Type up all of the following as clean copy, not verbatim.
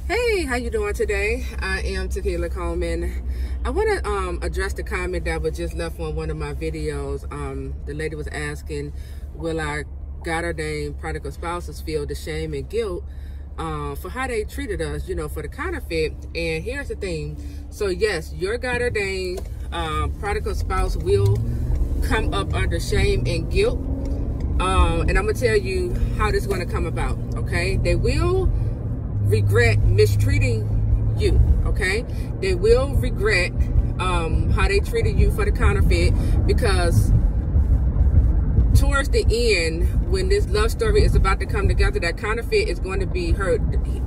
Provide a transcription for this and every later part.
Hey, how you doing today? I am Taquila Coleman. I want to address the comment that was just left on one of my videos. The lady was asking, will our God-ordained prodigal spouses feel the shame and guilt for how they treated us, for the counterfeit? And here's the thing. So yes, your God-ordained prodigal spouse will come up under shame and guilt. And I'm going to tell you how this is going to come about, okay? They will regret mistreating you, okay? They will regret how they treated you for the counterfeit, because towards the end, when this love story is about to come together, that counterfeit is going to be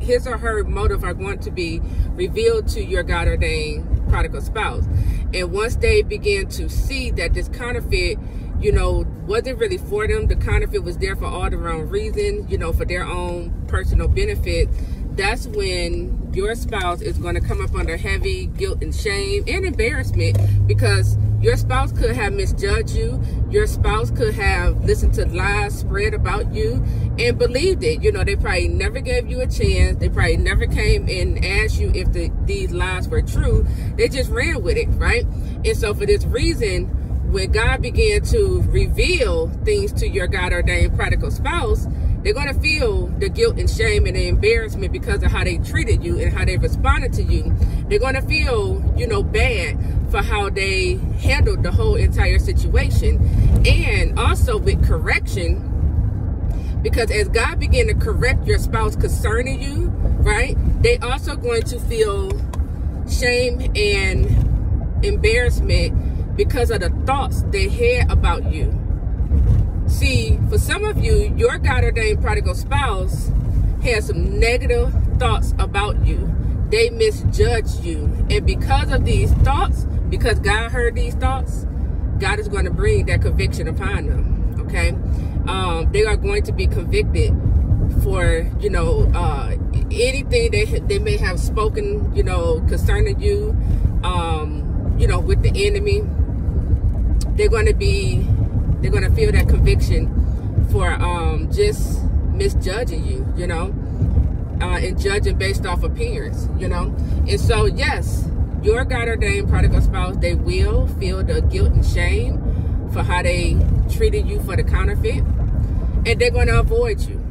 his or her motive are going to be revealed to your God-ordained prodigal spouse. And once they begin to see that this counterfeit, wasn't really for them, the counterfeit was there for all the wrong reasons, for their own personal benefit, that's when your spouse is going to come up under heavy guilt and shame and embarrassment, because your spouse could have misjudged you. Your spouse could have listened to lies spread about you and believed it. They probably never gave you a chance. They probably never came and asked you if these lies were true. They just ran with it, right? And so for this reason, when God began to reveal things to your God-ordained prodigal spouse, they're going to feel the guilt and shame and the embarrassment because of how they treated you and how they responded to you. They're going to feel, bad for how they handled the whole entire situation. And also with correction, because as God began to correct your spouse concerning you, right, they also going to feel shame and embarrassment because of the thoughts they had about you. See, for some of you, your God-ordained prodigal spouse has some negative thoughts about you. They misjudged you. And because of these thoughts, because God heard these thoughts, God is going to bring that conviction upon them, okay? They are going to be convicted for, anything they may have spoken, concerning you, with the enemy. They're going to feel that conviction for just misjudging you, and judging based off appearance, And so, yes, your God-ordained prodigal spouse, they will feel the guilt and shame for how they treated you for the counterfeit, and they're going to avoid you.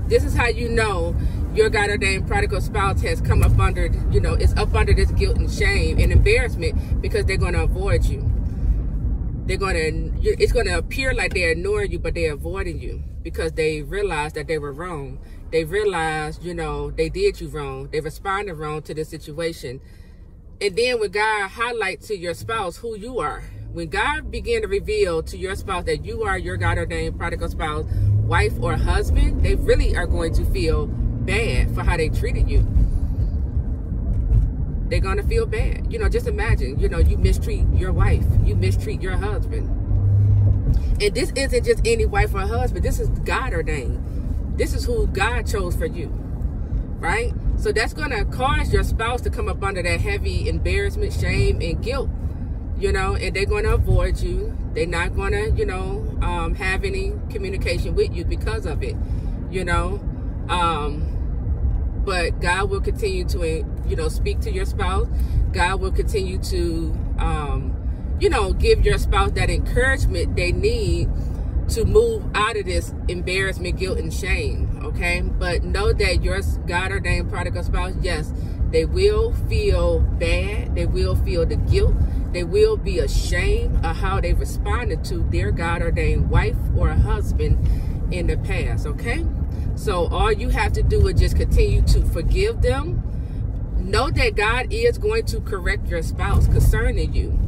This is how you know your God-ordained prodigal spouse has come up under, it's up under this guilt and shame and embarrassment, because they're going to avoid you. It's going to appear like they're ignoring you, but they're avoiding you because they realized that they were wrong. They realized, they did you wrong. They responded wrong to the situation. And then when God highlights to your spouse who you are, when God began to reveal to your spouse that you are your God-ordained prodigal spouse, wife or husband, they really are going to feel bad for how they treated you. They're going to feel bad. Just imagine, you mistreat your wife. You mistreat your husband. And this isn't just any wife or husband. This is God ordained. This is who God chose for you, right? So that's going to cause your spouse to come up under that heavy embarrassment, shame, and guilt, and they're going to avoid you. They're not going to, have any communication with you because of it, But God will continue to, speak to your spouse. God will continue to, give your spouse that encouragement they need to move out of this embarrassment, guilt, and shame, okay? But know that your God-ordained prodigal spouse, yes, they will feel bad. They will feel the guilt. They will be ashamed of how they responded to their God-ordained wife or husband in the past, okay? So all you have to do is just continue to forgive them. Know that God is going to correct your spouse concerning you.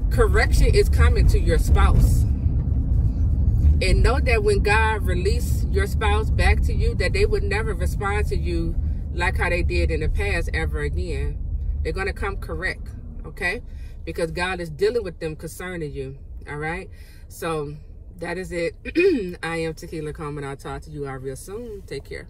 Correction is coming to your spouse. And know that when God releases your spouse back to you, that they would never respond to you like how they did in the past ever again. They're going to come correct, okay? Because God is dealing with them concerning you, all right? So that is it. I am Taquila Coleman. I'll talk to you all real soon. Take care.